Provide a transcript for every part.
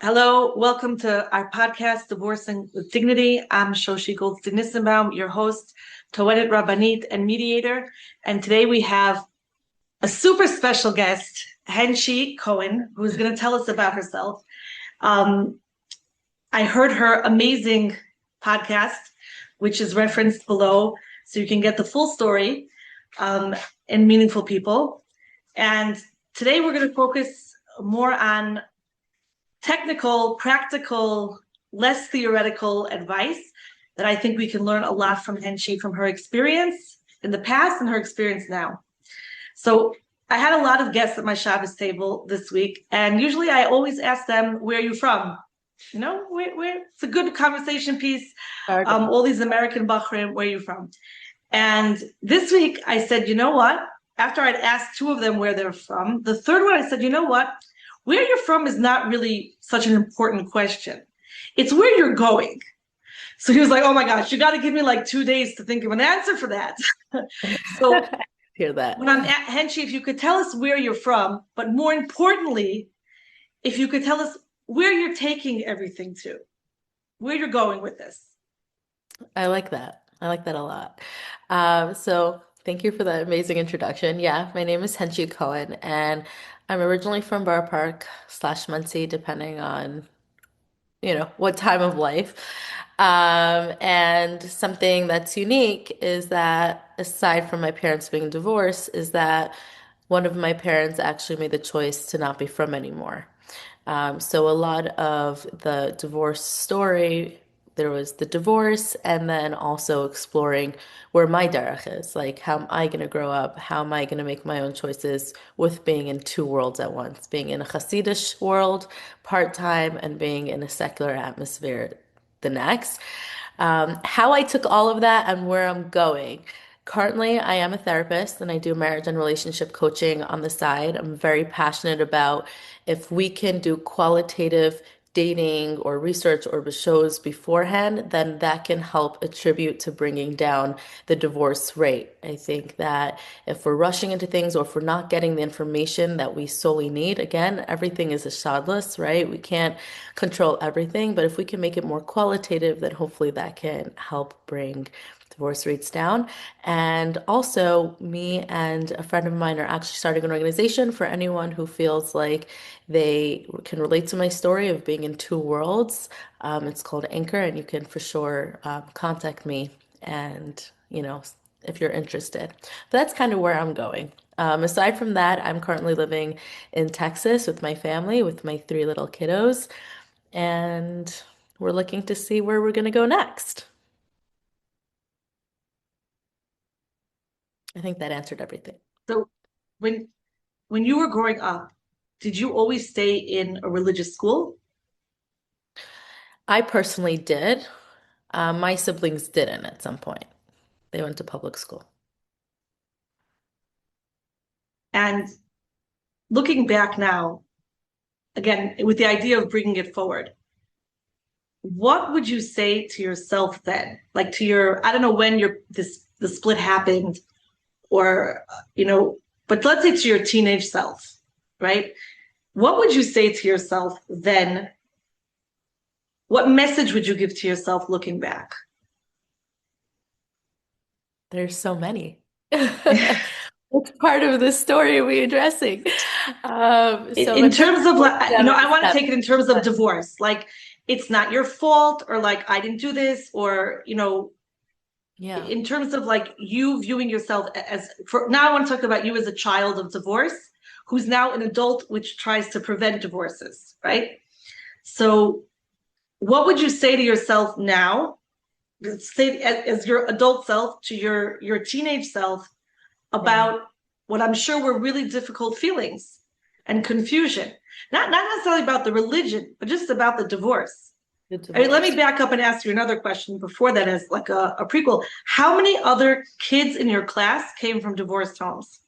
Hello, welcome to our podcast, Divorcing with Dignity. I'm Shoshie Goldstein Nissenbaum, your host, Towenet Rabbanit and mediator. And today we have a super special guest, Henchy Cohen, who's going to tell us about herself. Um, I heard her amazing podcast, which is referenced below, so you can get the full story and meaningful people. And today we're going to focus more on technical, practical, less theoretical advice that I think we can learn a lot from Henchy, from her experience in the past and her experience now. So I had a lot of guests at my Shabbos table this week, and usually I always ask them, where are you from? You know, where it's a good conversation piece. Okay. All these American Bahrain, where are you from? And this week I said, you know what? After I'd asked two of them where they're from, the third one I said, you know what? Where you're from is not really such an important question. It's where you're going. So he was like, oh my gosh, you got to give me like 2 days to think of an answer for that. So Hear that. when I'm at Henchy, if you could tell us where you're from, but more importantly, if you could tell us where you're taking everything to, where you're going with this. I like that. I like that a lot. So thank you for that amazing introduction. Yeah, my name is Henchy Cohen, and I'm originally from Borough Park slash Muncie, depending on, what time of life. And something that's unique is that aside from my parents being divorced, is that one of my parents actually made the choice to not be from anymore. So a lot of the divorce story, there was the divorce and then also exploring where my derech is. Like, how am I going to grow up? How am I going to make my own choices with being in two worlds at once? Being in a Hasidic world part-time and being in a secular atmosphere the next. How I took all of that and where I'm going. Currently, I am a therapist and I do marriage and relationship coaching on the side. I'm very passionate about if we can do qualitative dating or research or shows beforehand, then that can help attribute to bringing down the divorce rate. I think that if we're rushing into things or if we're not getting the information that we solely need, again, everything is a shadless, right? We can't control everything, but if we can make it more qualitative, then hopefully that can help bring divorce rates down. And also, me and a friend of mine are actually starting an organization for anyone who feels like they can relate to my story of being in two worlds. It's called Anchor, and you can for sure contact me and, if you're interested. But that's kind of where I'm going. Aside from that, I'm currently living in Texas with my family, with my three little kiddos, and we're looking to see where we're going to go next. I think that answered everything. So when when you were growing up, did you always stay in a religious school? I personally did. My siblings didn't at some point. They went to public school. And looking back now, again, with the idea of bringing it forward, what would you say to yourself then? Like to your, I don't know when the split happened, or but let's say to your teenage self, right? What would you say to yourself then? What message would you give to yourself looking back? There's so many. Which part of the story are we addressing? So In my parents terms of were like, together I want to seven. take it in terms of divorce. Like it's not your fault, or like I didn't do this, or Yeah. in terms of like you viewing yourself as for now I want to talk about you as a child of divorce who's now an adult which tries to prevent divorces, right? So what would you say to yourself now, say as your adult self to your teenage self, Right. about what I'm sure were really difficult feelings and confusion, not necessarily about the religion but just about the divorce? The I mean, let me divorce. back up and ask you another question before that, as like a prequel. How many other kids in your class came from divorced homes?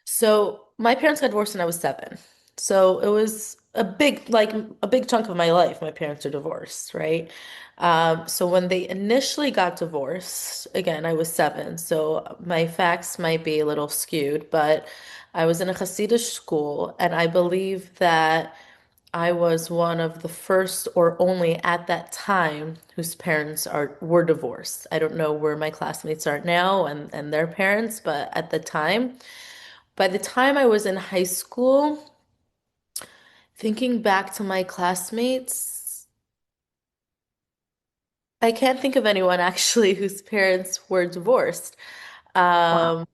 So my parents got divorced when I was seven. So it was a big chunk of my life. My parents are divorced, right? So when they initially got divorced, again, I was seven. So my facts might be a little skewed, but I was in a Hasidic school, and I believe that I was one of the first or only at that time whose parents were divorced. I don't know where my classmates are now and their parents, but at the time, by the time I was in high school, thinking back to my classmates, I can't think of anyone actually whose parents were divorced. Wow. Um,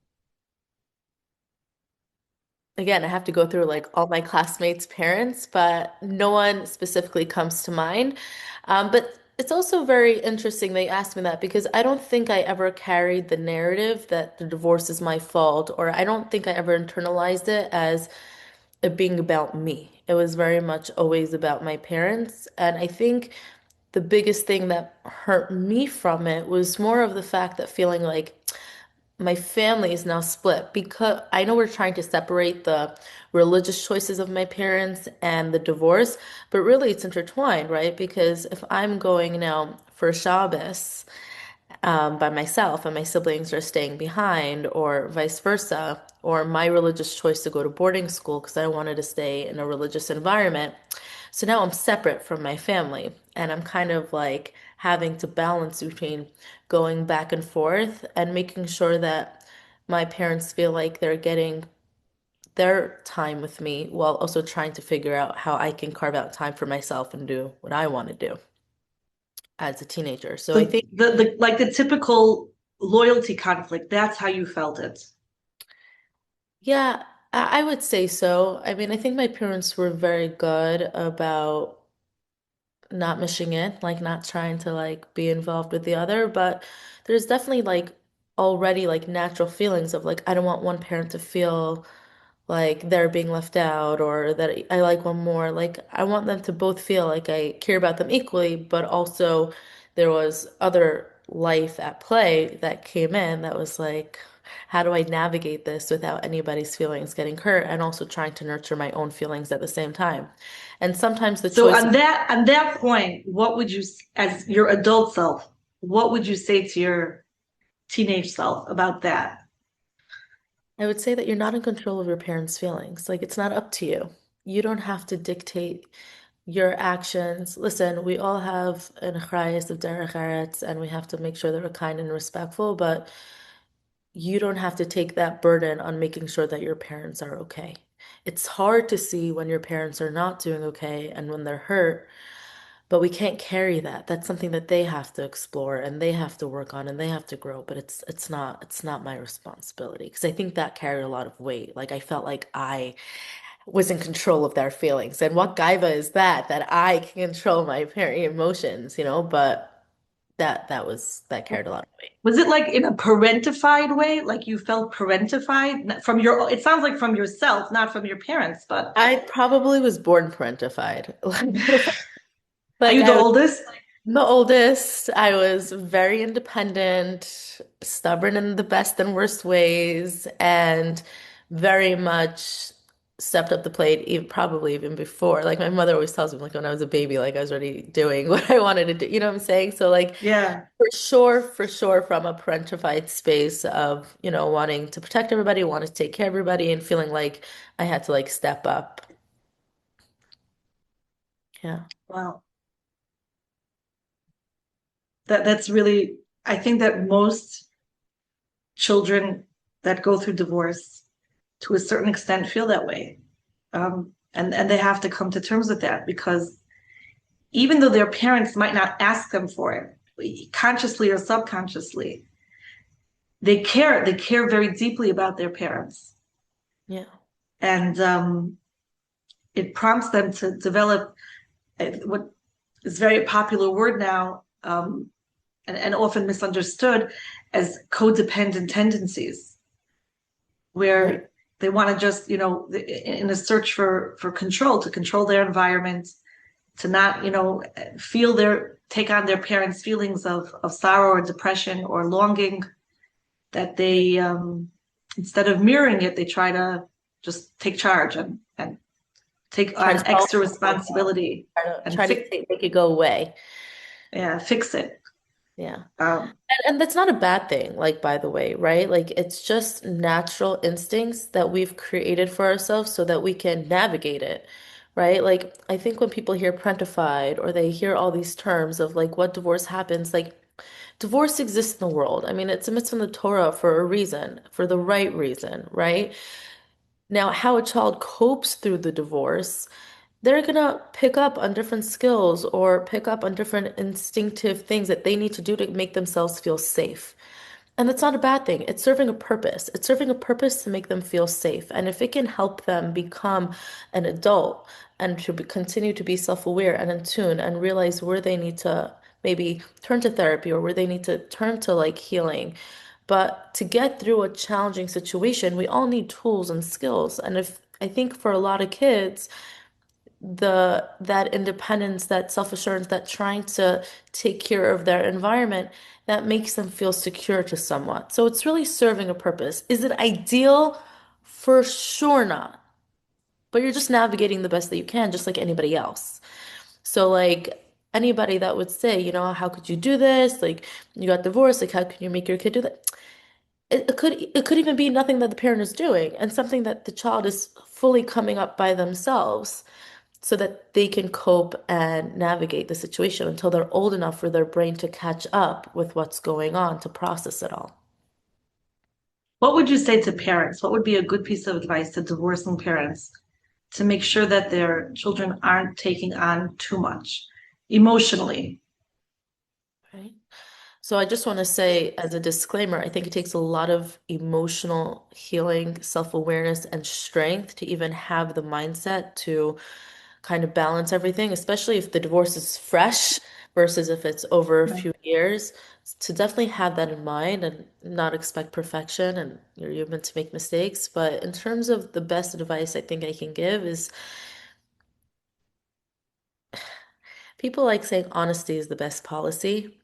Again, I have to go through like all my classmates' parents, but no one specifically comes to mind. But it's also very interesting they asked me that because I don't think I ever carried the narrative that the divorce is my fault, or I don't think I ever internalized it as it being about me. It was very much always about my parents. And I think the biggest thing that hurt me from it was more of the fact that feeling like, my family is now split because I know we're trying to separate the religious choices of my parents and the divorce, but really it's intertwined, right? Because if I'm going now for Shabbos by myself and my siblings are staying behind, or vice versa, or my religious choice to go to boarding school because I wanted to stay in a religious environment. So now I'm separate from my family, and I'm kind of like having to balance between going back and forth and making sure that my parents feel like they're getting their time with me while also trying to figure out how I can carve out time for myself and do what I want to do as a teenager. So I So think, the like the typical loyalty conflict, that's how you felt it. yeah, I would say so. I mean, I think my parents were very good about not mishing in, like not trying to like be involved with the other, but there's definitely like already like natural feelings of like I don't want one parent to feel like they're being left out or that I like one more. Like I want them to both feel like I care about them equally, but also there was other life at play that came in that was like, how do I navigate this without anybody's feelings getting hurt and also trying to nurture my own feelings at the same time? And sometimes the So choice. on that point, what would you, as your adult self, what would you say to your teenage self about that? I would say that you're not in control of your parents' feelings. Like it's not up to you. You don't have to dictate your actions. Listen, we all have an achrayus of derech eretz, and we have to make sure that we're kind and respectful, but you don't have to take that burden on making sure that your parents are okay. It's hard to see when your parents are not doing okay and when they're hurt, but we can't carry that. That's something that they have to explore and they have to work on and they have to grow, but it's not my responsibility because I think that carried a lot of weight. Like I felt like I was in control of their feelings. And what gaiva is that I can control my parent emotions, but that carried a lot of weight. Was it like in a parentified way? Like you felt parentified from your, it sounds like from yourself, not from your parents, but I probably was born parentified. are Like you the I was oldest? the oldest. I was very independent, stubborn in the best and worst ways, and very much stepped up the plate, even, probably even before. Like my mother always tells me, like when I was a baby, like I was already doing what I wanted to do. You know what I'm saying? So like Yeah. for sure, from a parentified space of, wanting to protect everybody, wanting to take care of everybody, and feeling like I had to like step up. Yeah. Wow. That's really, I think that most children that go through divorce to a certain extent feel that way. And they have to come to terms with that because even though their parents might not ask them for it, consciously or subconsciously, they care very deeply about their parents. Yeah. And it prompts them to develop what is a very popular word now, and often misunderstood as codependent tendencies, Yeah. where they want to just, in a search for control, to control their environment, to not, feel take on their parents' feelings of sorrow or depression or longing, that Yeah. they, instead of mirroring it, they try to just take charge and take Try to on solve extra the problem. responsibility Try to and try to make it go away. yeah, fix it. Yeah. Um, And that's not a bad thing, like, by the way, right? Like, it's just natural instincts that we've created for ourselves so that we can navigate it, right? Like, I think when people hear parentified or they hear all these terms of like what divorce happens, like divorce exists in the world. I mean, it's a mitzvah in the Torah for a reason, for the right reason, right? Now, how a child copes through the divorce, they're gonna pick up on different skills or pick up on different instinctive things that they need to do to make themselves feel safe. And that's not a bad thing. It's serving a purpose. It's serving a purpose to make them feel safe. And if it can help them become an adult and to continue to be self-aware and in tune and realize where they need to maybe turn to therapy or where they need to turn to like healing. But to get through a challenging situation, we all need tools and skills. And if I think for a lot of kids, that independence, that self-assurance, that trying to take care of their environment, that makes them feel secure to somewhat. So it's really serving a purpose. Is it ideal? For sure not. But you're just navigating the best that you can, just like anybody else. So like anybody that would say, how could you do this? Like you got divorced, like how can you make your kid do that? It could even be nothing that the parent is doing and something that the child is fully coming up by themselves so that they can cope and navigate the situation until they're old enough for their brain to catch up with what's going on to process it all. What would you say to parents? What would be a good piece of advice to divorcing parents to make sure that their children aren't taking on too much emotionally? Right? So I just want to say as a disclaimer, I think it takes a lot of emotional healing, self-awareness, and strength to even have the mindset to kind of balance everything, especially if the divorce is fresh versus if it's over a Right. few years. To definitely have that in mind and not expect perfection and you're human to make mistakes. But in terms of the best advice I think I can give is people like saying honesty is the best policy.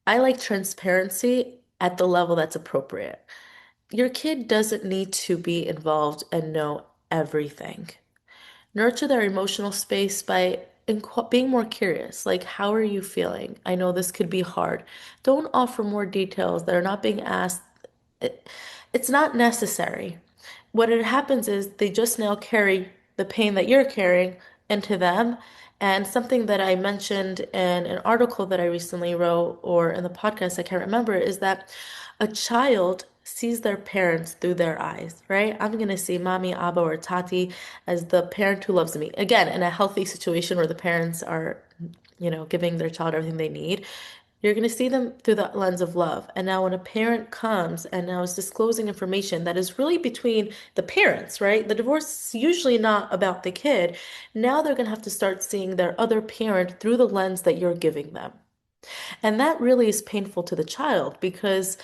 I like transparency at the level that's appropriate. Your kid doesn't need to be involved and know everything. Nurture their emotional space by being more curious. Like, how are you feeling? I know this could be hard. Don't offer more details that are not being asked. It, it's not necessary. What it happens is they just now carry the pain that you're carrying into them. And something that I mentioned in an article that I recently wrote or in the podcast, I can't remember, is that a child sees their parents through their eyes, right? I'm going to see mommy, abba, or tati as the parent who loves me. Again, in a healthy situation where the parents are, giving their child everything they need. You're going to see them through the lens of love. And now when a parent comes and now is disclosing information that is really between the parents, right? The divorce is usually not about the kid. Now they're going to have to start seeing their other parent through the lens that you're giving them. And that really is painful to the child because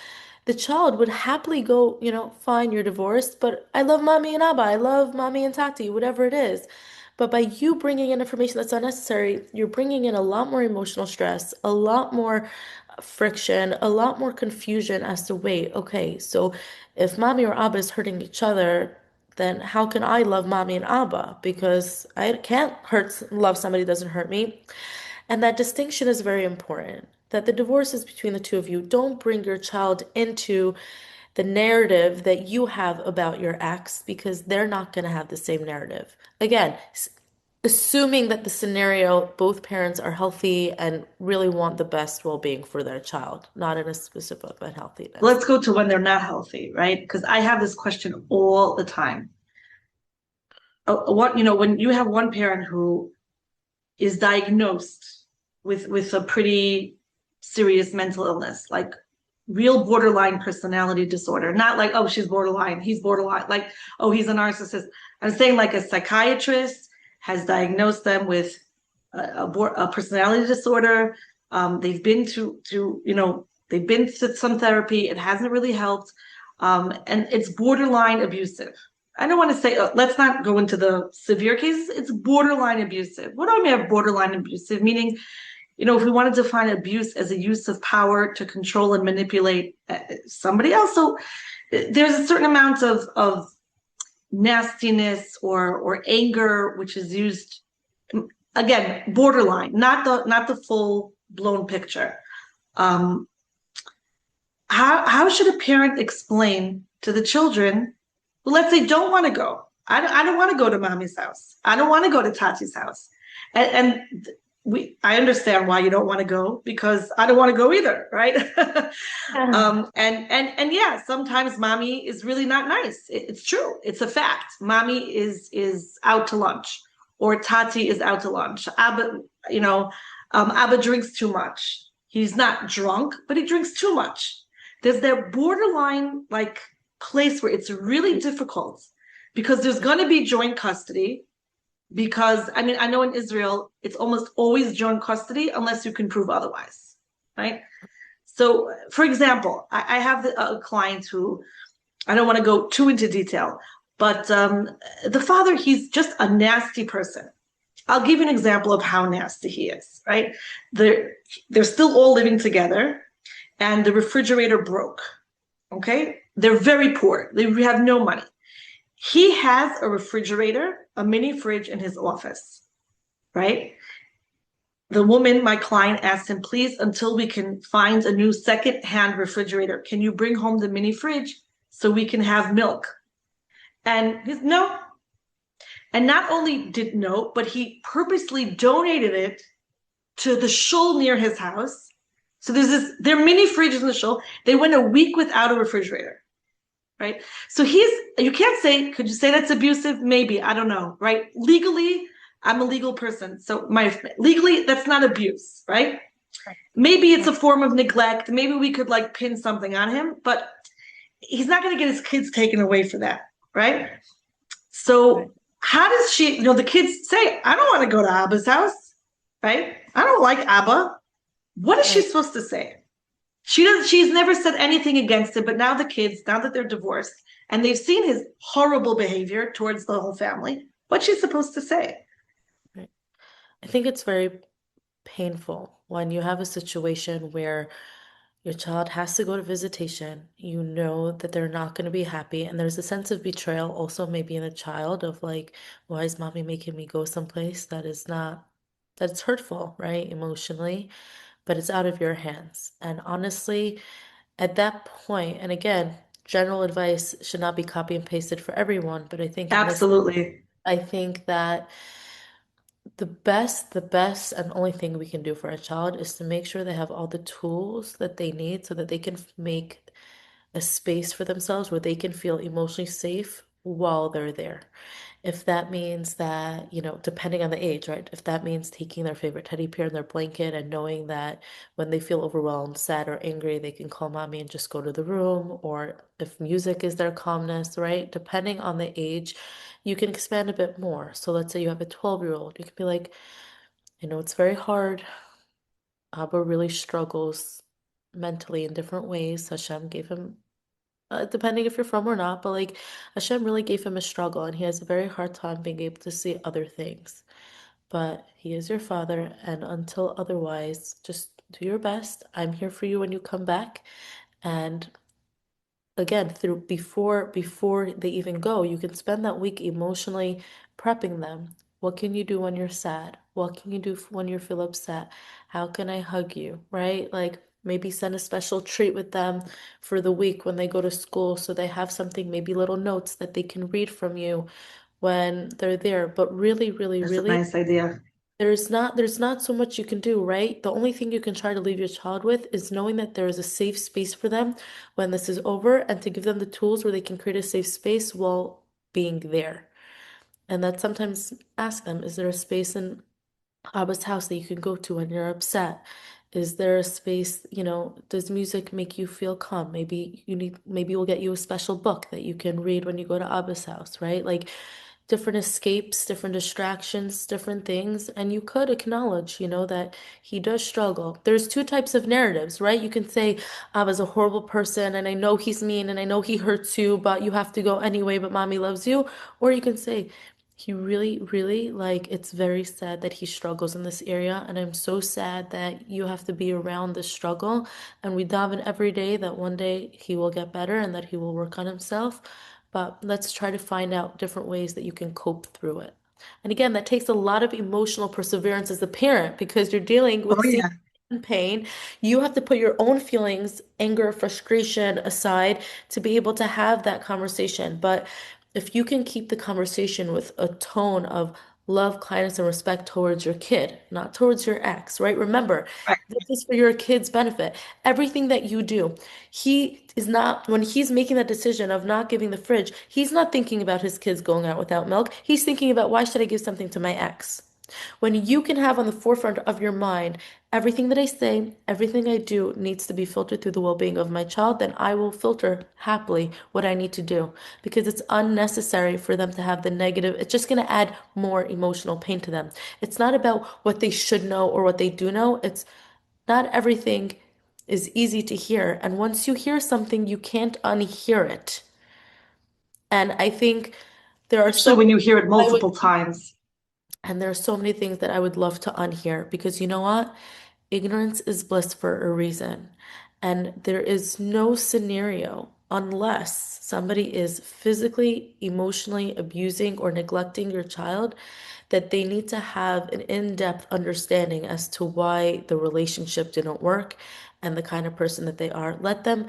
the child would happily go, fine, you're divorced, but I love mommy and abba, I love mommy and tati, whatever it is. But by you bringing in information that's unnecessary, you're bringing in a lot more emotional stress, a lot more friction, a lot more confusion as to, wait, okay, so if mommy or abba is hurting each other, then how can I love mommy and abba? Because I can't love somebody who doesn't hurt me. And that distinction is very important. That the divorce is between the two of you. Don't bring your child into the narrative that you have about your ex because they're not going to have the same narrative. Again, assuming that the scenario, both parents are healthy and really want the best well-being for their child, not in a specific unhealthiness. Let's go to when they're not healthy, right? Because I have this question all the time. When you have one parent who is diagnosed with a pretty serious mental illness, like real borderline personality disorder, not like, oh, she's borderline, he's borderline, like, oh, he's a narcissist. I'm saying like a psychiatrist has diagnosed them with a personality disorder. They've been they've been to some therapy. It hasn't really helped. And it's borderline abusive. I don't want to say, let's not go into the severe cases. It's borderline abusive. What do I mean by borderline abusive? Meaning, if we want to define abuse as a use of power to control and manipulate somebody else, so there's a certain amount of nastiness or anger which is used, again, borderline, not the full blown picture. How should a parent explain to the children who, let's say, don't want to go? I don't want to go to mommy's house. I don't want to go to Tati's house. I understand why you don't want to go because I don't want to go either, right? And yeah, sometimes mommy is really not nice. It's true. It's a fact. Mommy is out to lunch, or Tati is out to lunch. Abba, Abba drinks too much. He's not drunk, but he drinks too much. There's that borderline like place where it's really difficult because there's going to be joint custody. Because I mean, I know in Israel, it's almost always joint custody unless you can prove otherwise, right? So, for example, I have a client who I don't want to go too into detail, but the father, he's just a nasty person. I'll give you an example of how nasty he is, right? They're still all living together, and the refrigerator broke. Okay, they're very poor. They have no money. He has a refrigerator, a mini fridge in his office, right? The woman, my client, asked him, please, until we can find a new second-hand refrigerator, can you bring home the mini fridge so we can have milk? And he's no. And not only did no, but he purposely donated it to the shul near his house. So their mini fridges in the shul. They went a week without a refrigerator, right? So you can't say, could you say that's abusive? Maybe, I don't know, right? Legally, I'm a legal person. So legally, that's not abuse, right? Maybe it's a form of neglect. Maybe we could like pin something on him, but he's not going to get his kids taken away for that, right? So how does she, the kids say, I don't want to go to Abba's house, right? I don't like Abba. What is she supposed to say? She's never said anything against it, but now the kids, now that they're divorced and they've seen his horrible behavior towards the whole family, what's she supposed to say? I think it's very painful when you have a situation where your child has to go to visitation. You know that they're not going to be happy. And there's a sense of betrayal also maybe in the child of like, why is mommy making me go someplace that is not, that's hurtful, right? Emotionally, but it's out of your hands. And honestly, at that point, and again, general advice should not be copy and pasted for everyone, but I think in this, Absolutely. I think that the best and only thing we can do for a child is to make sure they have all the tools that they need so that they can make a space for themselves where they can feel emotionally safe while they're there. If that means that, depending on the age, right? If that means taking their favorite teddy bear and their blanket and knowing that when they feel overwhelmed, sad, or angry, they can call mommy and just go to the room, or if music is their calmness, right? Depending on the age, you can expand a bit more. So let's say you have a 12-year-old, you can be like, I know it's very hard. Abba really struggles mentally in different ways. Hashem gave him depending if you're from or not, but like Hashem really gave him a struggle and he has a very hard time being able to see other things. But he is your father, and until otherwise, just do your best. I'm here for you when you come back. And again, through before they even go, you can spend that week emotionally prepping them. What can you do when you're sad? What can you do when you feel upset? How can I hug you, right? Like maybe send a special treat with them for the week when they go to school so they have something, maybe little notes that they can read from you when they're there. But really, really, That's a really, nice idea. there's not so much you can do, right? The only thing you can try to leave your child with is knowing that there is a safe space for them when this is over and to give them the tools where they can create a safe space while being there. And that sometimes ask them, is there a space in Abba's house that you can go to when you're upset? Is there a space, does music make you feel calm? Maybe we'll get you a special book that you can read when you go to Abba's house, right? Like different escapes, different distractions, different things. And you could acknowledge, that he does struggle. There's two types of narratives, right? You can say, Abba's a horrible person and I know he's mean and I know he hurts you, but you have to go anyway, but mommy loves you. Or you can say, he really, really, like, it's very sad that he struggles in this area, and I'm so sad that you have to be around this struggle. And we daven every day that one day he will get better and that he will work on himself. But let's try to find out different ways that you can cope through it. And again, that takes a lot of emotional perseverance as a parent because you're dealing Oh with seeing yeah. pain. You have to put your own feelings, anger, frustration aside to be able to have that conversation. But if you can keep the conversation with a tone of love, kindness, and respect towards your kid, not towards your ex, right? Remember, Right. this is for your kid's benefit. Everything that you do, he is not, when he's making that decision of not giving the fridge, he's not thinking about his kids going out without milk. He's thinking about why should I give something to my ex? When you can have on the forefront of your mind everything that I say, everything I do needs to be filtered through the well-being of my child, then I will filter happily what I need to do because it's unnecessary for them to have the negative. It's just going to add more emotional pain to them. It's not about what they should know or what they do know. It's not everything is easy to hear. And once you hear something, you can't unhear it. And I think there are Especially so when you hear it I would multiple times. And there are so many things that I would love to unhear because you know what? Ignorance is bliss for a reason. And there is no scenario unless somebody is physically, emotionally abusing or neglecting your child that they need to have an in-depth understanding as to why the relationship didn't work and the kind of person that they are. Let them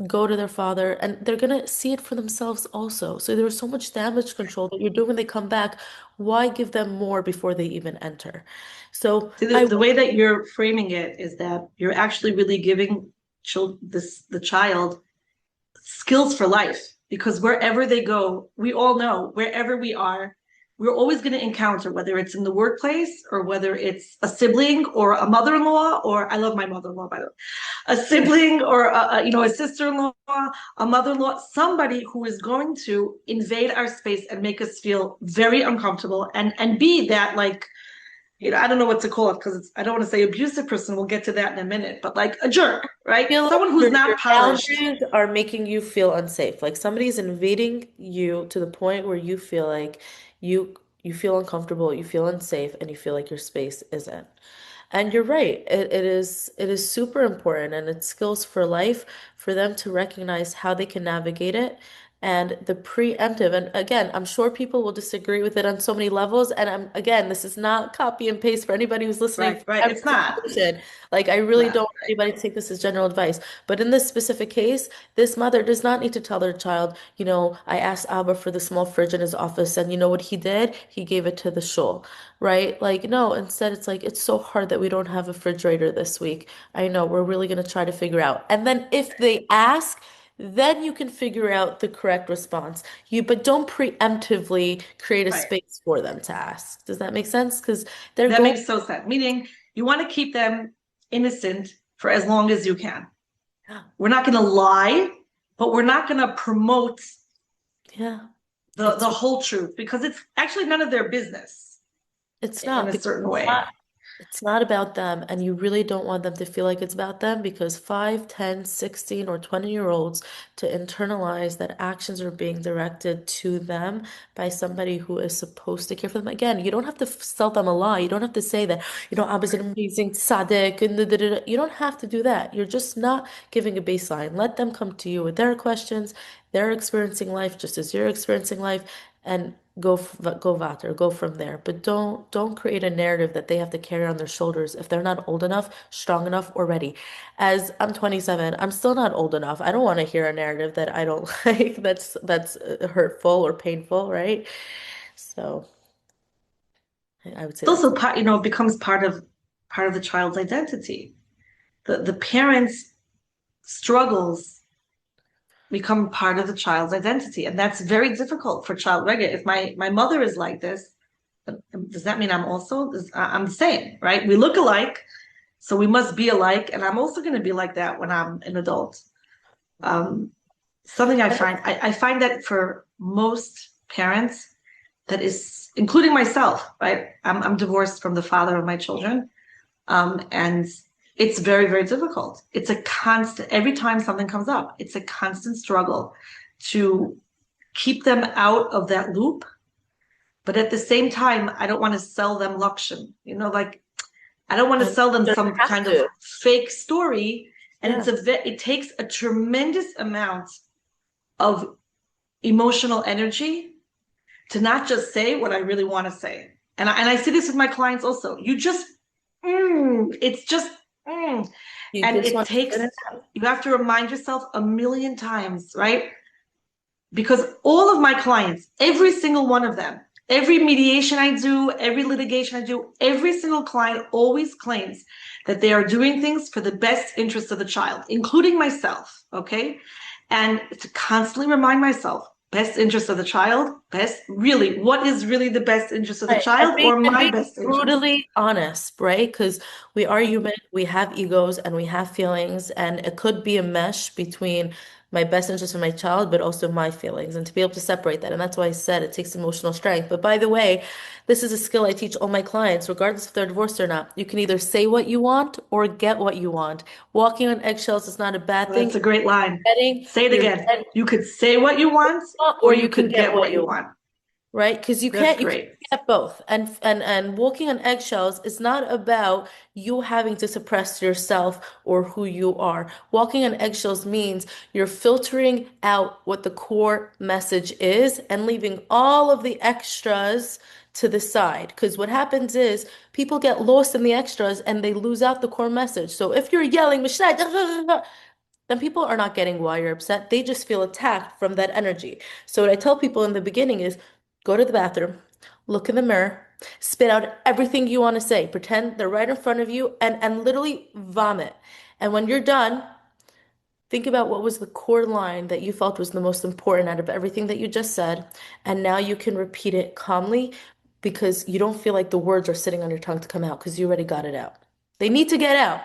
go to their father and they're gonna see it for themselves also. So there's so much damage control that you're doing when they come back. Why give them more before they even enter? So See, I the way that you're framing it is that you're actually really giving the child skills for life because wherever they go, we all know wherever we are, we're always going to encounter whether it's in the workplace or whether it's a sibling or a mother-in-law or I love my mother-in-law by the way, a sibling or a sister-in-law, a mother-in-law, somebody who is going to invade our space and make us feel very uncomfortable and be that like I don't know what to call it because I don't want to say abusive person. We'll get to that in a minute, but like a jerk, right? feel like Someone who's your not polished. boundaries are making you feel unsafe. Like somebody's invading you to the point where you feel like you feel uncomfortable, you feel unsafe, and you feel like your space isn't. And you're right. It is super important and it's skills for life for them to recognize how they can navigate it and the preemptive. And again, I'm sure people will disagree with it on so many levels. And again, this is not copy and paste for anybody who's listening Right, for right. every It's not. situation. Like I It's really not. don't want anybody to take this as general advice. But in this specific case, this mother does not need to tell their child, I asked Abba for the small fridge in his office, and you know what he did? He gave it to the shul, right? Like, no, instead it's like, it's so hard that we don't have a refrigerator this week. I know, we're really going to try to figure out. And then if they ask, then you can figure out the correct response. But don't preemptively create a Right. space for them to ask. Does that make sense? Because they're That going, makes so sense. Meaning you want to keep them innocent for as long as you can. yeah, We're not going to lie, but we're not going to promote yeah. the It's whole truth because it's actually none of their business it's in not a because certain way. it's not about them, and you really don't want them to feel like it's about them because 5, 10, 16, or 20-year-olds to internalize that actions are being directed to them by somebody who is supposed to care for them. Again, you don't have to sell them a lie. You don't have to say that, Abba's an amazing tzaddik and da, da, da, da. You don't have to do that. You're just not giving a baseline. Let them come to you with their questions. They're experiencing life just as you're experiencing life, and go vater, go from there. But don't create a narrative that they have to carry on their shoulders if they're not old enough, strong enough, or ready. As I'm 27, I'm still not old enough. I don't want to hear a narrative that I don't like. That's hurtful or painful, right? So I would say It's that's also part, becomes part of the child's identity. The parents' struggles become part of the child's identity, and that's very difficult for child regulator. If my mother is like this, does that mean I'm also I'm the same, right? We look alike, so we must be alike, and I'm also going to be like that when I'm an adult. Um, Something I find that for most parents, that is including myself, right? I'm divorced from the father of my children, and it's very, very difficult. It's a constant, every time something comes up, it's a constant struggle to keep them out of that loop. But at the same time, I don't want to sell them Lakshan, like I don't want to and sell them you don't some have kind of to. fake story. And Yeah. it takes a tremendous amount of emotional energy to not just say what I really want to say. And I see this with my clients also. It's just, You and just it want to takes, spit it out. you have to remind yourself a million times, right? because all of my clients, every single one of them, every mediation I do, every litigation I do, every single client always claims that they are doing things for the best interest of the child, including myself. Okay. And to constantly remind myself, best interest of the child, best really, what is really the best interest of the Right. And child being, or and my being best interest? brutally honest, right? Because we are human, we have egos and we have feelings, and it could be a mesh between my best interest of my child, but also my feelings, and to be able to separate that. And that's why I said it takes emotional strength. But by the way, this is a skill I teach all my clients, regardless if they're divorced or not. You can either say what you want or get what you want. Walking on eggshells is not a bad Well, that's thing. a great line. Getting, Say it you're again. getting, You could say what you want or or you you can could get get what what you you want. want. Right? Because That's you can't great. get both. And walking on eggshells is not about you having to suppress yourself or who you are. Walking on eggshells means you're filtering out what the core message is and leaving all of the extras to the side. Because what happens is people get lost in the extras and they lose out the core message. So if you're yelling, then people are not getting why you're upset. They just feel attacked from that energy. So what I tell people in the beginning is go to the bathroom, look in the mirror, spit out everything you want to say, pretend they're right in front of you, and literally vomit. And when you're done, think about what was the core line that you felt was the most important out of everything that you just said. And now you can repeat it calmly because you don't feel like the words are sitting on your tongue to come out because you already got it out. They need to get out,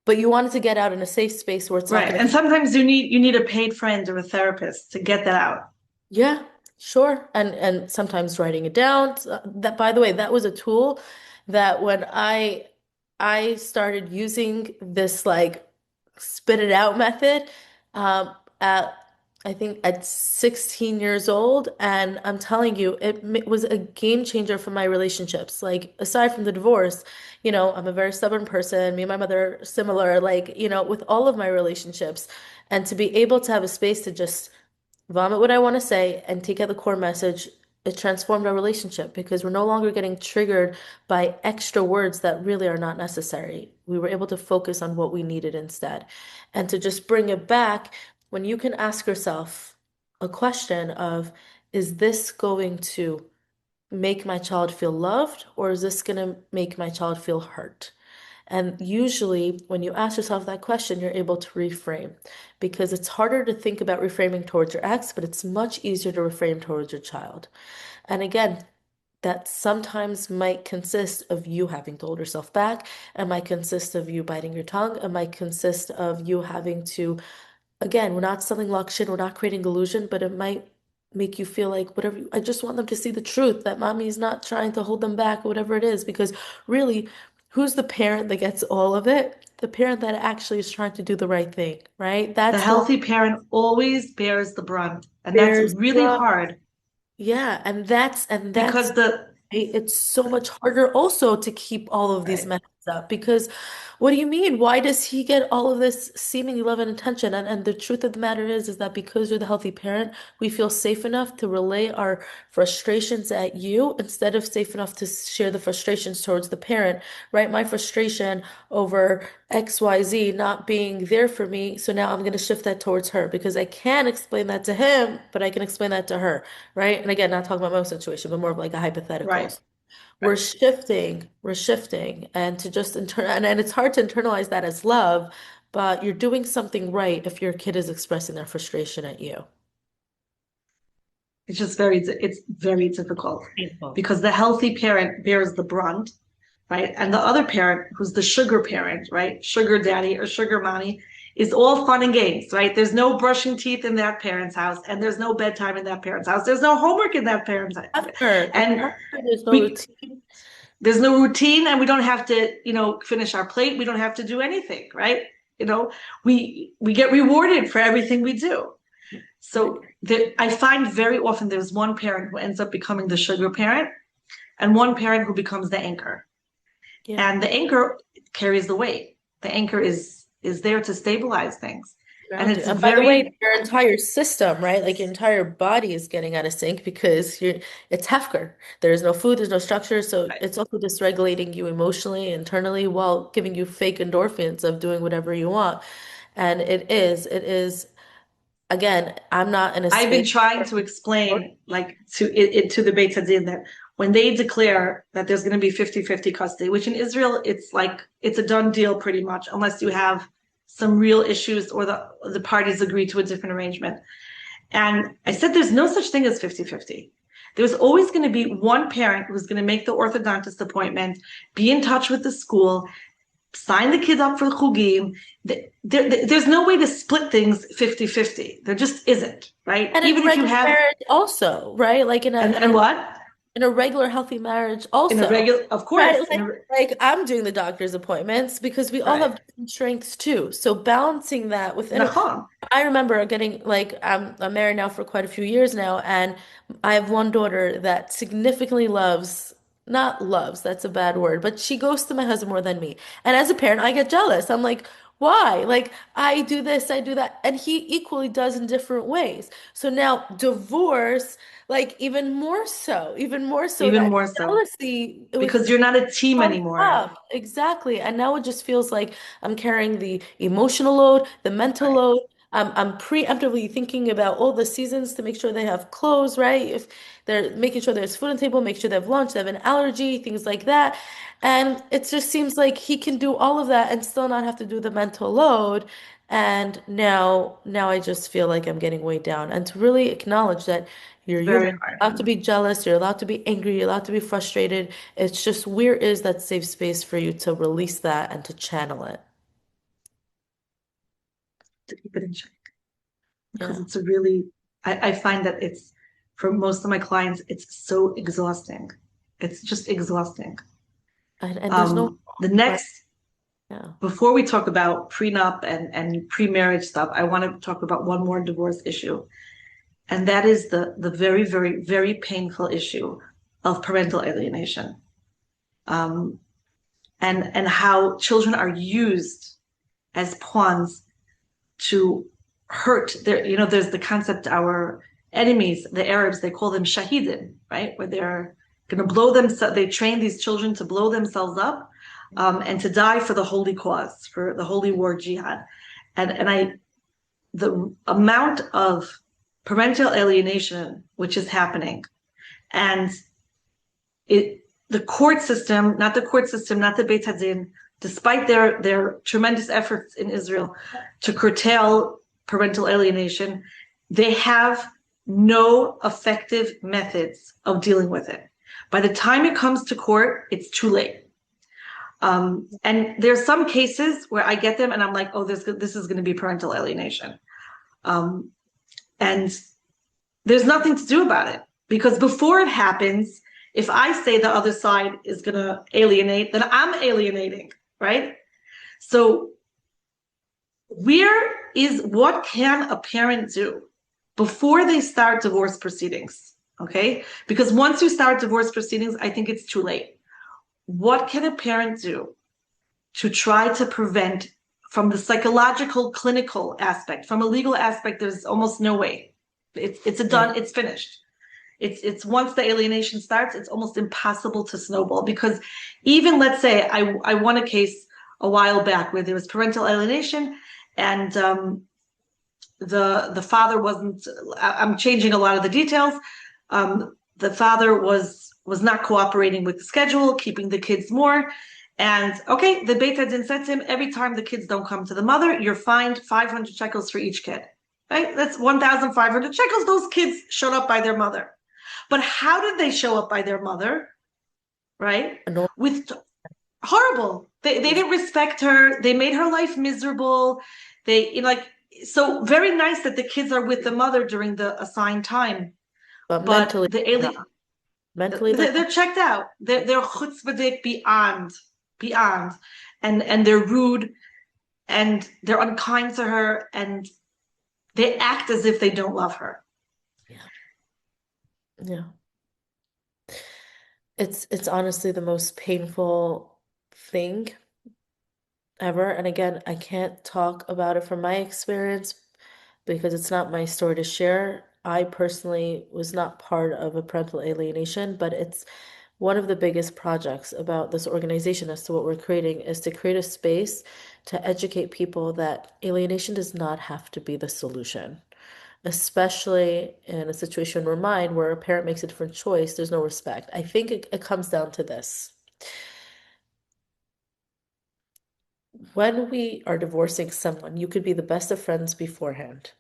but you want it to get out in a safe space where it's not Right. going to And come. sometimes you need a paid friend or a therapist to get that out. Yeah, sure. And sometimes writing it down. That, by the way, that was a tool that when I started using this like spit it out method at I think at 16 years old, and I'm telling you, was a game changer for my relationships. Like aside from the divorce, I'm a very stubborn person. Me and my mother are similar, like, with all of my relationships, and to be able to have a space to just vomit what I want to say and take out the core message. It transformed our relationship because we're no longer getting triggered by extra words that really are not necessary. We were able to focus on what we needed instead. And to just bring it back, when you can ask yourself a question of, is this going to make my child feel loved or is this going to make my child feel hurt? And usually, when you ask yourself that question, you're able to reframe because it's harder to think about reframing towards your ex, but it's much easier to reframe towards your child. And again, that sometimes might consist of you having to hold yourself back, it might consist of you biting your tongue, it might consist of you having to, again, we're not selling luxury, we're not creating illusion, but it might make you feel like whatever, I just want them to see the truth, that mommy's not trying to hold them back, whatever it is, because really, who's the parent that gets all of it? The parent that actually is trying to do the right thing, right? The That's the one healthy parent always bears the brunt, and that that's bears the really brunt. hard Yeah, and that's because it's so much harder also to keep all of these right, methods up because what do you mean? Why does he get all of this seeming love and attention? And the truth of the matter is that because you're the healthy parent, we feel safe enough to relay our frustrations at you instead of safe enough to share the frustrations towards the parent, right? My frustration over XYZ not being there for me, so now I'm going to shift that towards her because I can't explain that to him, but I can explain that to her, right? And again, not talking about my situation, but more of like a right. hypotheticals. We're shifting, and to just and it's hard to internalize that as love, but you're doing something right if your kid is expressing their frustration at you. It's very difficult Painful. because the healthy parent bears the brunt, right? And the other parent, who's the sugar parent, right? Sugar daddy or sugar mommy, is all fun and games, right? There's no brushing teeth in that parent's house, and there's no bedtime in that parent's house. There's no homework in that parent's house. And After there's no we routine. there's no routine and we don't have to, finish our plate. We don't have to do anything, right? You know, we get rewarded for everything we do. Right. So I find very often there's one parent who ends up becoming the sugar parent and one parent who becomes the anchor. Yeah. And the anchor carries the weight. The anchor is there to stabilize things. And Ground you. it's And by the way, very your entire system, right? Like your entire body is getting out of sync because it's Hefker. There's no food, there's no structure. So it's also dysregulating you emotionally, internally, while giving you fake endorphins of doing whatever you want. And it is again, I'm not in a I've been space. trying to explain, like, to the Beit Hadin that when they declare that there's going to be 50-50 custody, which in Israel it's like it's a done deal pretty much, unless you have some real issues or the parties agree to a different arrangement. And I said there's no such thing as 50-50. There's always going to be one parent who's going to make the orthodontist appointment, be in touch with the school, sign the kids up for the chugim. There's no way to split things 50-50. There just isn't, right? And in a Even if you regular have, marriage also, right? Like and what? in a regular healthy marriage In a also, regular, of right? course, Like I'm doing the doctor's appointments because we all right. have different strengths too. So balancing that within a, Nachon. I remember getting like I'm married now for quite a few years now, and I have one daughter that significantly loves, not loves, that's a bad word, but she goes to my husband more than me. And as a parent, I get jealous. I'm like, why? Like I do this, I do that, and he equally does in different ways. So now divorce, like even more so Even that more so. jealousy, it was Because you're not a team pumped anymore. up. Exactly. And now it just feels like I'm carrying the emotional load, the mental Right. load. I'm preemptively thinking about all the seasons to make sure they have clothes, right? If they're making sure there's food on the table, make sure they have lunch, they have an allergy, things like that. And it just seems like he can do all of that and still not have to do the mental load. And now I just feel like I'm getting weighed down. And to really acknowledge that you're It's very human, hard. you're allowed to be jealous, you're allowed to be angry, you're allowed to be frustrated. It's just where is that safe space for you to release that and to channel it? To keep it in check. Because Yeah. it's a really, I find that it's, for most of my clients, it's so exhausting. It's just exhausting. And there's no The right. next, Yeah. before we talk about prenup and pre-marriage stuff, I want to talk about one more divorce issue. And that is the very, very, very painful issue of parental alienation. Um, and how children are used as pawns to hurt their, there's the concept, our enemies, the Arabs, they call them shahidim, right? Where they're going to blow themselves, they train these children to blow themselves up, and to die for the holy cause, for the holy war jihad. And the amount of parental alienation which is happening, and the court system, not the court system, not the Beit Hadin, despite their tremendous efforts in Israel to curtail parental alienation, they have no effective methods of dealing with it. By the time it comes to court, it's too late. And there's some cases where I get them and I'm like, oh, this is going to be parental alienation. And there's nothing to do about it, because before it happens, if I say the other side is going to alienate, then I'm alienating, right? So what can a parent do before they start divorce proceedings? Okay, because once you start divorce proceedings, I think it's too late. What can a parent do to try to prevent, from the psychological, clinical aspect, from a legal aspect? There's almost no way. It's a Yeah. done. It's finished. It's once the alienation starts, it's almost impossible to snowball, because even, let's say, I won a case a while back where there was parental alienation, and the father wasn't. I'm changing a lot of the details. The father was not cooperating with the schedule, keeping the kids more. And okay, the Beit Hadin said to him, every time the kids don't come to the mother, you're fined 500 shekels for each kid. Right? That's 1,500 shekels. Those kids showed up by their mother. But how did they show up by their mother? Right? No, With horrible. They didn't respect her. They made her life miserable. They, like, so very nice that the kids are with the mother during the assigned time, but but mentally not. Mentally they're they're checked out. They're chutzpahdik beyond, and they're rude, and they're unkind to her, and they act as if they don't love her. yeah. Yeah. It's honestly the most painful thing ever. And again, I can't talk about it from my experience because it's not my story to share. I personally was not part of a parental alienation, but it's one of the biggest projects about this organization as to what we're creating is to create a space to educate people that alienation does not have to be the solution. especially in a situation where mine, where a parent makes a different choice, there's no respect. I think it comes down to this. When we are divorcing someone, you could be the best of friends beforehand.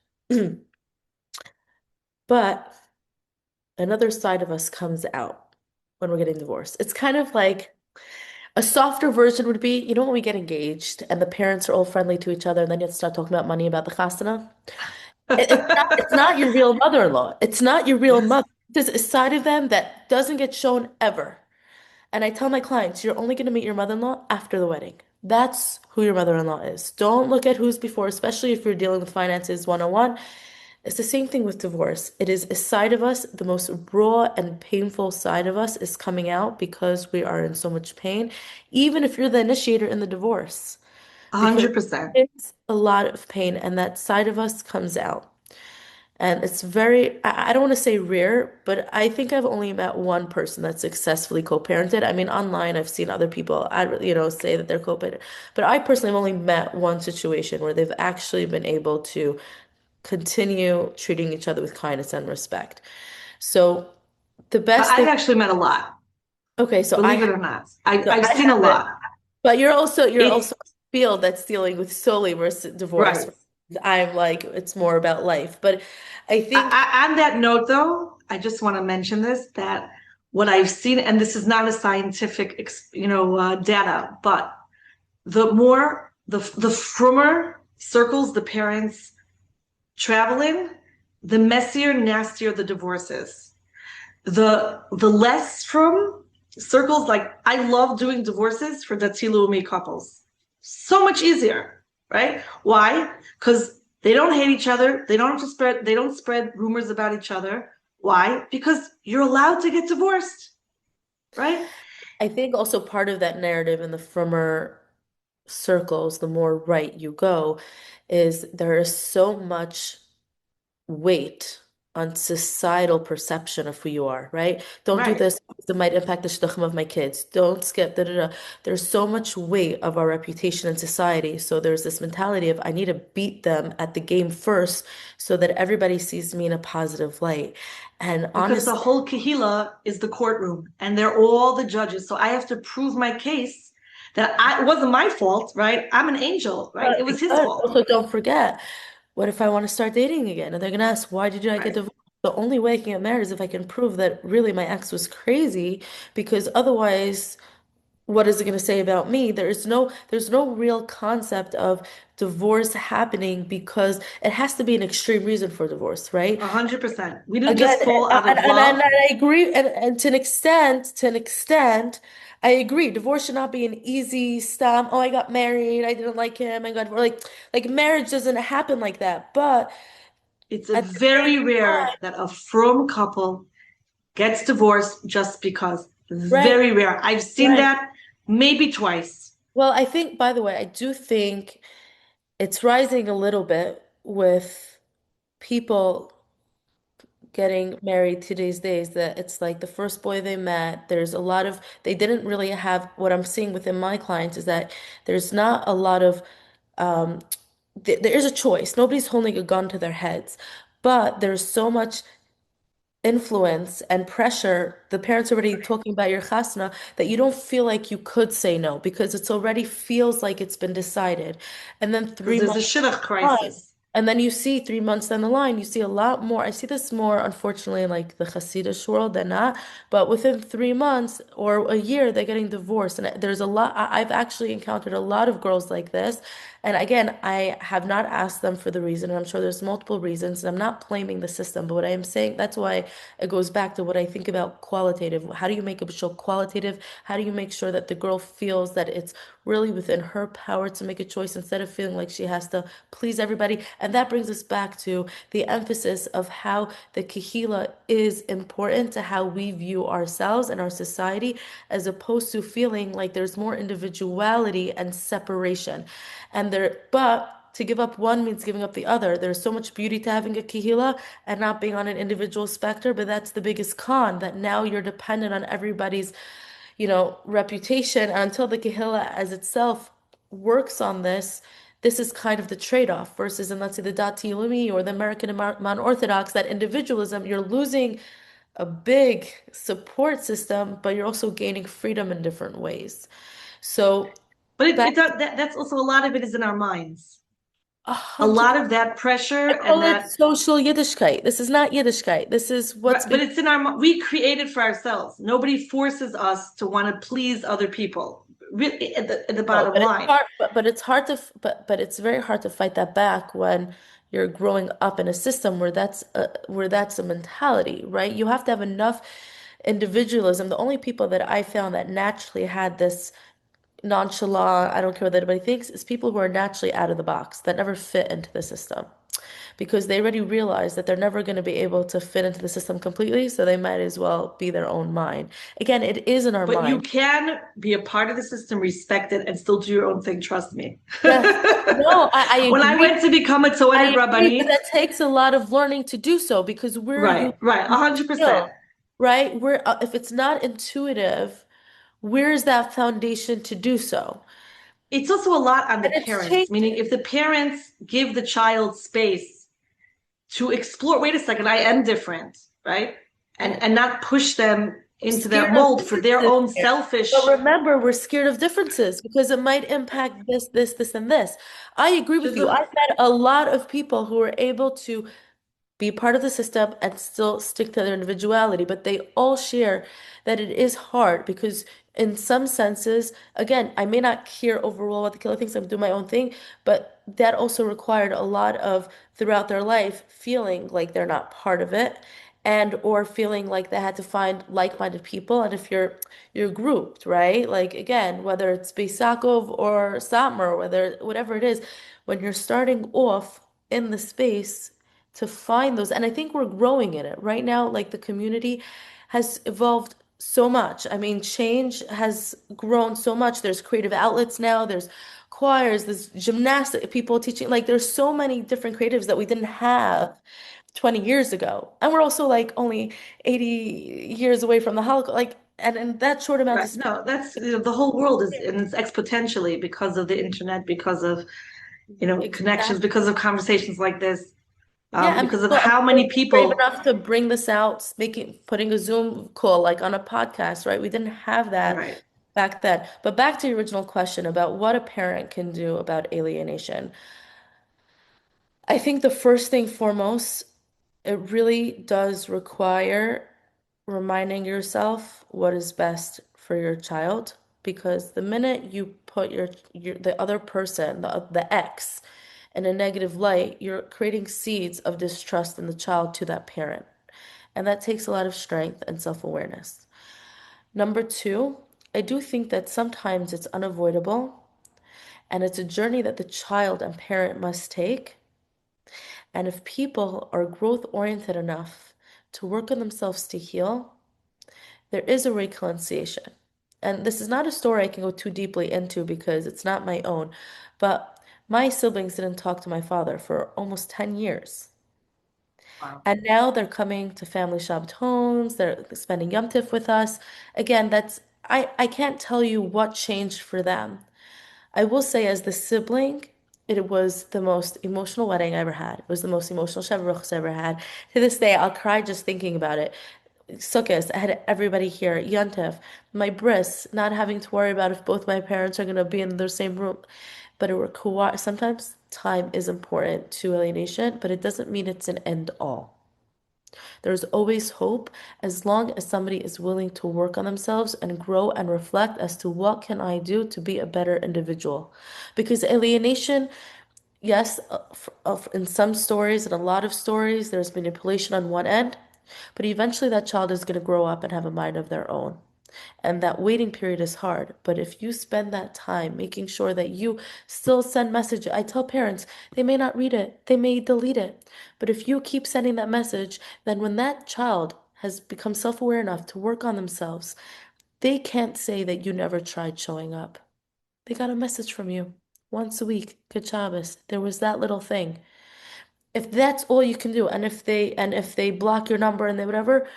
But another side of us comes out when we're getting divorced. It's kind of like a softer version would be, you know, when we get engaged and the parents are all friendly to each other, and then you start talking about money about the chasana. It's not your real mother-in-law. It's not your real mother. There's a side of them that doesn't get shown ever. And I tell my clients, you're only going to meet your mother-in-law after the wedding. That's who your mother-in-law is. Don't look at who's before, especially if you're dealing with finances one-on-one. It's the same thing with divorce. It is a side of us, the most raw and painful side of us is coming out because we are in so much pain, even if you're the initiator in the divorce, because 100%. it's a lot of pain and that side of us comes out. And it's very, I don't want to say rare, but I think I've only met one person that successfully co-parented. I mean, online, I've seen other people, say that they're co-parented. But I personally have only met one situation where they've actually been able to continue treating each other with kindness and respect. So the But best I've thing, actually met a lot, okay, believe it or not. so I've I seen a haven't, lot. but you're also It's a field that's dealing with solely versus divorce. right. I'm like, it's more about life. But I think On that note, though, I just want to mention this that what I've seen, and this is not a scientific, data, but the frummer circles the parents travel in, the messier, nastier the divorce is. The less from circles, like I love doing divorces for Datilu Umi couples. So much easier, right? Why? Because they don't hate each other. They don't spread rumors about each other. Why? Because you're allowed to get divorced, right? I think also part of that narrative in the firmer circles, the more right you go, is there is so much weight on societal perception of who you are, right? Don't do Right. this because it might impact the shidduchim of my kids. Don't skip, da, da, da. There's so much weight of our reputation in society. So there's this mentality of I need to beat them at the game first so that everybody sees me in a positive light. And Because the honestly, whole kahila is the courtroom and they're all the judges. So I have to prove my case that it wasn't my fault, right? I'm an angel, right? It was his but fault, also don't forget, what if I want to start dating again? And they're gonna ask, why did I get right? divorced? The only way I can get married is if I can prove that really my ex was crazy, because otherwise, what is it going to say about me? There's no real concept of divorce happening because it has to be an extreme reason for divorce, right? 100%. We didn't Again, just fall out of and love. I agree, and to an extent, I agree. Divorce should not be an easy stop. Oh, I got married, I didn't like him, I got like marriage doesn't happen like that. But It's a at the same very rare time, that a frum couple gets divorced just because. right, Very rare. I've seen right. that maybe twice. Well, I think, by the way, I do think it's rising a little bit with people getting married today's days, that it's like the first boy they met, there's a lot of, they didn't really have, what I'm seeing within my clients is that there's not a lot of, um, there is a choice. Nobody's holding a gun to their heads, but there's so much influence and pressure. The parents are already talking about your chasna that you don't feel like you could say no because it's already feels like it's been decided. And then Because three there's a months shidduch line. crisis. And then you see 3 months down the line, you see a lot more. I see this more, unfortunately, in like the Hasidic world than not. But within 3 months or a year, they're getting divorced. And there's a lot, I've actually encountered a lot of girls like this. And again, I have not asked them for the reason. And I'm sure there's multiple reasons. And I'm not blaming the system. But what I am saying, that's why it goes back to what I think about qualitative. How do you make a show qualitative? How do you make sure that the girl feels that it's really within her power to make a choice instead of feeling like she has to please everybody? And that brings us back to the emphasis of how the kahila is important to how we view ourselves and our society, as opposed to feeling like there's more individuality and separation. But to give up one means giving up the other. There's so much beauty to having a kahila and not being on an individual specter, but that's the biggest con, that now you're dependent on everybody's, reputation. And until the kahila as itself works on this, This is kind of the trade-off versus in, let's say, the Dati Leumi or the American non-Orthodox, that individualism, you're losing a big support system, but you're also gaining freedom in different ways. So But back that's also a lot of it is in our minds. a A hundred, lot of that I pressure call and it that, social Yiddishkeit. This is not Yiddishkeit. This is what's right, but being. it's in our, we create it for ourselves. Nobody forces us to want to please other people. Really, at the No, bottom but it's line. hard, but it's hard to, but it's very hard to fight that back when you're growing up in a system where that's a mentality, right? You have to have enough individualism. The only people that I found that naturally had this nonchalant, I don't care what anybody thinks, is people who are naturally out of the box, that never fit into the system. Because they already realize that they're never going to be able to fit into the system completely, so they might as well be their own mind. Again, it is in our But you mind. can be a part of the system, respect it, and still do your own thing. Trust me. Yes. No, I When I agree. went to become a I Toenet agree, but Rabbanit, that takes a lot of learning to do so because we're right, right, uniquely 100%. skilled, right? We're if it's not intuitive, where's that foundation to do so? It's also a lot on the And it's parents, meaning changing. if the parents give the child space to explore, wait a second, I am different, right? Yeah. And not push them We're into that scared of mold for their differences own here. But selfish. remember, we're scared of differences because it might impact this, and this. I agree with There's you. a I've met a lot of people who are able to be part of the system and still stick to their individuality. But they all share that it is hard because, in some senses, again, I may not care overall what the killer thinks, I'm doing my own thing, but that also required a lot of throughout their life feeling like they're not part of it. And or feeling like they had to find like-minded people. And if you're grouped, right? Like again, whether it's Beisakov or Satmar, whether whatever it is, when you're starting off in the space, to find those. And I think we're growing in it right now. Like the community has evolved so much. I mean, change has grown so much. There's creative outlets now. There's choirs, there's gymnastic people teaching. Like there's so many different creatives that we didn't have 20 years ago. And we're also like only 80 years away from the Holocaust. Like, and in that short amount of right. space. No, that's, the whole world is, and it's exponentially because of the internet, because of, connections, Exactly. because of conversations like this, Yeah, and because of people, and how people many are brave people. enough to bring this out, putting a Zoom call like on a podcast, right? We didn't have that Right. back then. But back to your original question about what a parent can do about alienation. I think the first thing foremost, it really does require reminding yourself what is best for your child, because the minute you put your the other person, the ex, in a negative light, you're creating seeds of distrust in the child to that parent. And that takes a lot of strength and self-awareness. Number two, I do think that sometimes it's unavoidable and it's a journey that the child and parent must take. And if people are growth oriented enough to work on themselves to heal, there is a reconciliation. And this is not a story I can go too deeply into because it's not my own, but my siblings didn't talk to my father for almost 10 years. Wow. And now they're coming to family Shabbatons, they're spending Yom Tif with us. Again, I can't tell you what changed for them. I will say, as the sibling, it was the most emotional wedding I ever had. It was the most emotional Shavuos I ever had. To this day, I'll cry just thinking about it. Sukkot, I had everybody here. Yontif, my bris, not having to worry about if both my parents are gonna be in the same room. But it requires sometimes time is important to alienation, but it doesn't mean it's an end all. There's always hope as long as somebody is willing to work on themselves and grow and reflect as to what can I do to be a better individual. Because alienation, yes, in some stories and a lot of stories, there's manipulation on one end, but eventually that child is going to grow up and have a mind of their own. And that waiting period is hard. But if you spend that time making sure that you still send messages, I tell parents, they may not read it, they may delete it. But if you keep sending that message, then when that child has become self-aware enough to work on themselves, they can't say that you never tried showing up. They got a message from you once a week. Good Shabbos. There was that little thing. If that's all you can do, and if they block your number and they whatever,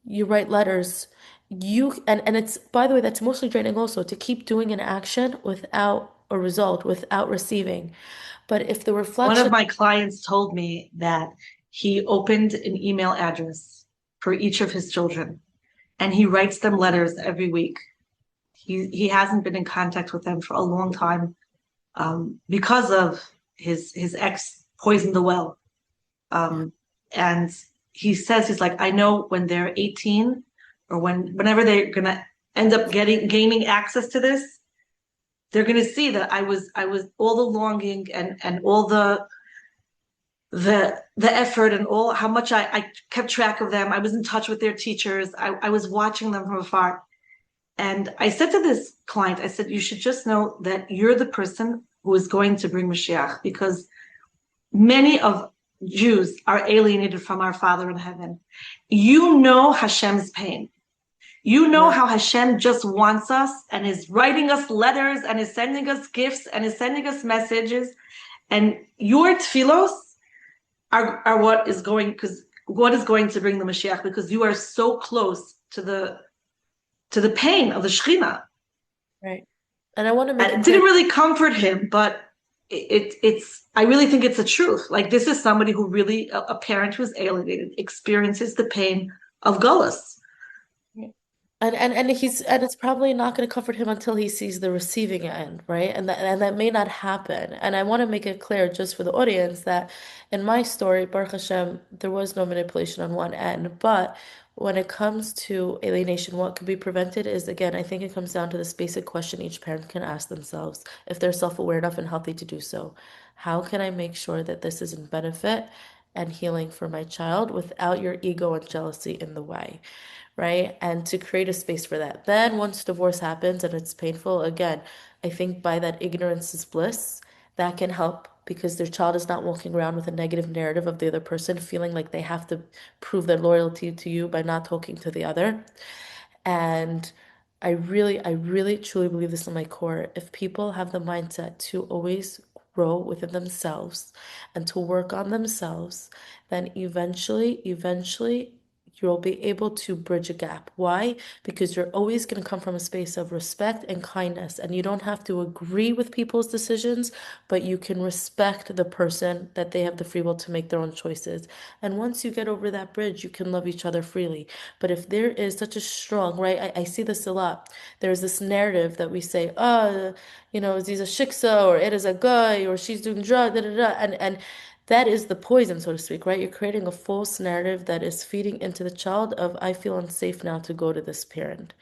you write letters. And it's, by the way, that's mostly draining also to keep doing an action without or result without receiving. But if the One of reflection, my clients told me that he opened an email address for each of his children and he writes them letters every week. He hasn't been in contact with them for a long time because of his ex poisoned the well. And he says he's like, I know when they're 18 or whenever they're gonna end up gaining access to this, they're gonna see that I was all the longing and all the effort and all how much I kept track of them. I was in touch with their teachers. I was watching them from afar. And I said to this client, I said, you should just know that you're the person who is going to bring Mashiach because many of Jews are alienated from our Father in heaven. You know Hashem's pain. You know yeah, how Hashem just wants us and is writing us letters and is sending us gifts and is sending us messages. And your tefillos are what is going to bring the Mashiach because you are so close to the pain of the Shekhinah. right. And I want to make And it it clear. didn't really comfort him, but it's I really think it's a truth. Like this is somebody who really a parent who's alienated experiences the pain of gullus. And it's probably not going to comfort him until he sees the receiving end, right? And that may not happen. And I want to make it clear just for the audience that in my story, Baruch Hashem, there was no manipulation on one end. But when it comes to alienation, what can be prevented is, again, I think it comes down to this basic question each parent can ask themselves if they're self-aware enough and healthy to do so. How can I make sure that this is in benefit and healing for my child without your ego and jealousy in the way? Right? And to create a space for that. Then once divorce happens and it's painful, again, I think by that ignorance is bliss, that can help because their child is not walking around with a negative narrative of the other person, feeling like they have to prove their loyalty to you by not talking to the other. And I really truly believe this in my core. If people have the mindset to always grow within themselves and to work on themselves, then eventually, you'll be able to bridge a gap. Why? Because you're always going to come from a space of respect and kindness, and you don't have to agree with people's decisions, but you can respect the person that they have the free will to make their own choices. And once you get over that bridge, you can love each other freely. But if there is such a strong, right, I see this a lot. There's this narrative that we say, oh, she's a shiksa, or it is a guy, or she's doing drugs, da, da, da. And that is the poison, so to speak, right? You're creating a false narrative that is feeding into the child of, I feel unsafe now to go to this parent.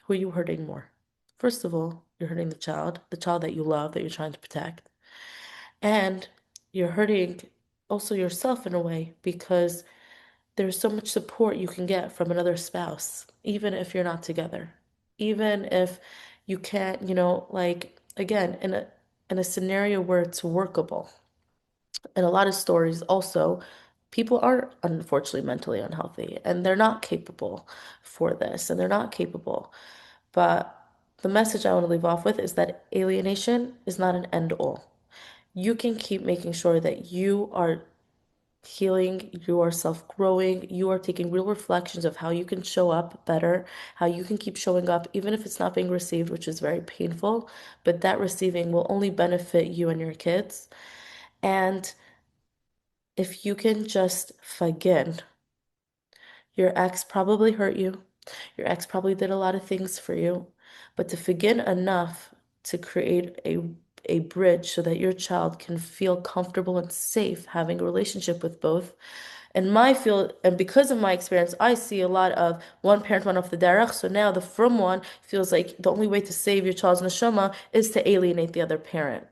Who are you hurting more? First of all, you're hurting the child that you love, that you're trying to protect. And you're hurting also yourself in a way because there's so much support you can get from another spouse, even if you're not together. Even if you can't, like again, in a scenario where it's workable. In a lot of stories also, people are unfortunately mentally unhealthy and they're not capable for this and they're not capable. But the message I want to leave off with is that alienation is not an end all. You can keep making sure that you are healing, you are self-growing, you are taking real reflections of how you can show up better, how you can keep showing up, even if it's not being received, which is very painful, but that receiving will only benefit you and your kids. And if you can just forgive, your ex probably hurt you, your ex probably did a lot of things for you, but to forgive enough to create a bridge so that your child can feel comfortable and safe having a relationship with both. In my field, and because of my experience, I see a lot of one parent went off the derech, so now the from one feels like the only way to save your child's neshama is to alienate the other parent.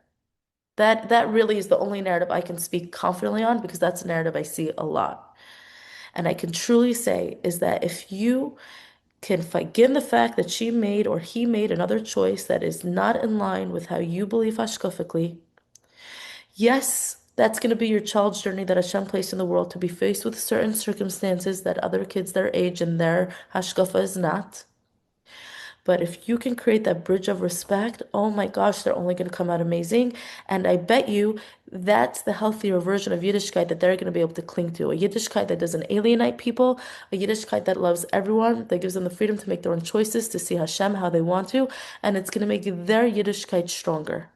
That really is the only narrative I can speak confidently on because that's a narrative I see a lot. And I can truly say is that if you can forgive the fact that she made or he made another choice that is not in line with how you believe hashkafically, yes, that's going to be your child's journey that Hashem placed in the world to be faced with certain circumstances that other kids their age and their hashkafa is not. But if you can create that bridge of respect, oh my gosh, they're only going to come out amazing. And I bet you that's the healthier version of Yiddishkeit that they're going to be able to cling to. A Yiddishkeit that doesn't alienate people, a Yiddishkeit that loves everyone, that gives them the freedom to make their own choices, to see Hashem how they want to, and it's going to make their Yiddishkeit stronger.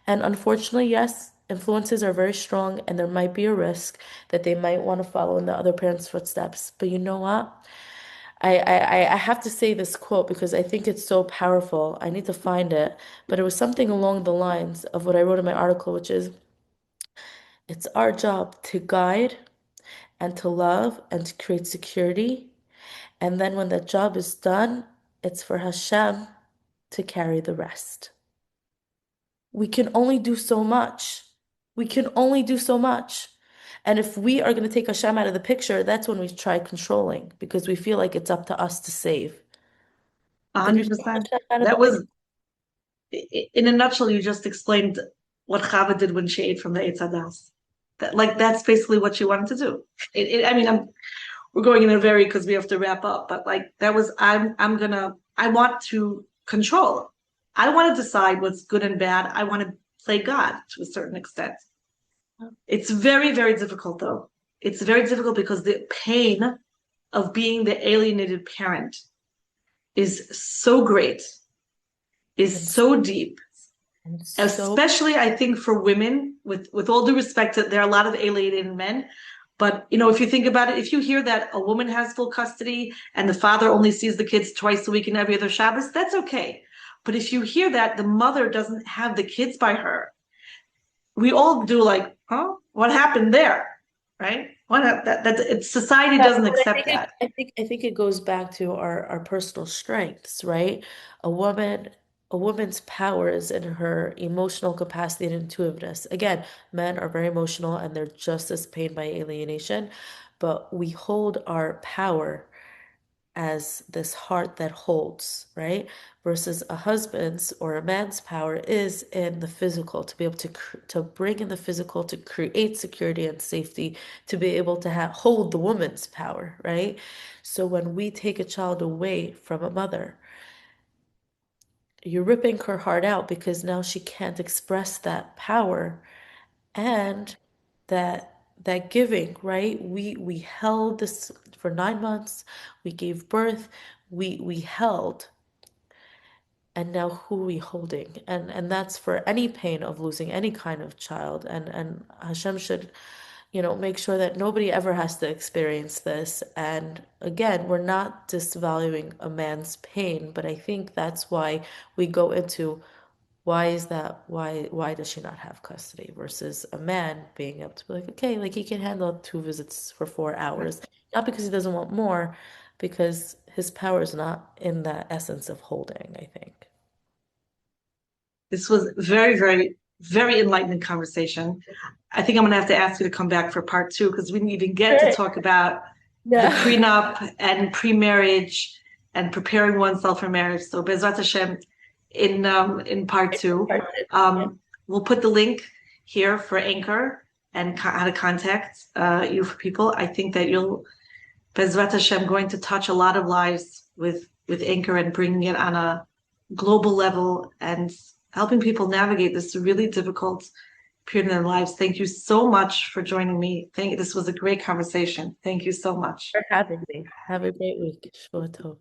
And unfortunately, yes, influences are very strong, and there might be a risk that they might want to follow in the other parents' footsteps. But you know what? I have to say this quote because I think it's so powerful. I need to find it, but it was something along the lines of what I wrote in my article, which is it's our job to guide and to love and to create security. And then when that job is done, it's for Hashem to carry the rest. We can only do so much. We can only do so much. And if we are going to take Hashem out of the picture, that's when we try controlling because we feel like it's up to us to save. Then you take 100%. Hashem out of the That picture. was, in a nutshell, you just explained what Chava did when she ate from the Eitz Hadas. That's basically what she wanted to do. I mean, we're going in a very because we have to wrap up, but that was I want to control. I want to decide what's good and bad. I want to play God to a certain extent. It's very, very difficult though. It's very difficult because the pain of being the alienated parent is so great, is And so deep, so especially I think for women, with all due respect, that there are a lot of alienated men. But if you think about it, if you hear that a woman has full custody and the father only sees the kids twice a week and every other Shabbos, that's okay. But if you hear that the mother doesn't have the kids by her, we all do huh? What happened there? Right? Society yeah, doesn't but I accept think that. I think it goes back to our personal strengths, right? A woman a woman's power is in her emotional capacity and intuitiveness. Again, men are very emotional and they're just as pained by alienation, but we hold our power as this heart that holds, right? Versus a husband's or a man's power is in the physical, to be able to bring in the physical, to create security and safety, to be able to hold the woman's power, right? So when we take a child away from a mother, you're ripping her heart out because now she can't express that power and that giving, right? We held this for 9 months, we gave birth, we held, and now who are we holding? And that's for any pain of losing any kind of child. And Hashem should, make sure that nobody ever has to experience this. And again, we're not disvaluing a man's pain, but I think that's why we go into why is that? Why does she not have custody versus a man being able to be like, okay, like he can handle 2 visits for 4 hours, not because he doesn't want more, because his power is not in the essence of holding, I think. This was very, very, very enlightening conversation. I think I'm going to have to ask you to come back for part two because we didn't even get to Great. talk about the Yeah. prenup and pre-marriage and preparing oneself for marriage. So Bezrat Hashem, in part two, Yeah. we'll put the link here for Anchor and how to contact you for people. I think that you'll Bezrat Hashem going to touch a lot of lives with Anchor and bringing it on a global level and helping people navigate this really difficult period in their lives. Thank you so much for joining me. This was a great conversation. Thank you so much. For having me. Have a great week. Shvuah tov.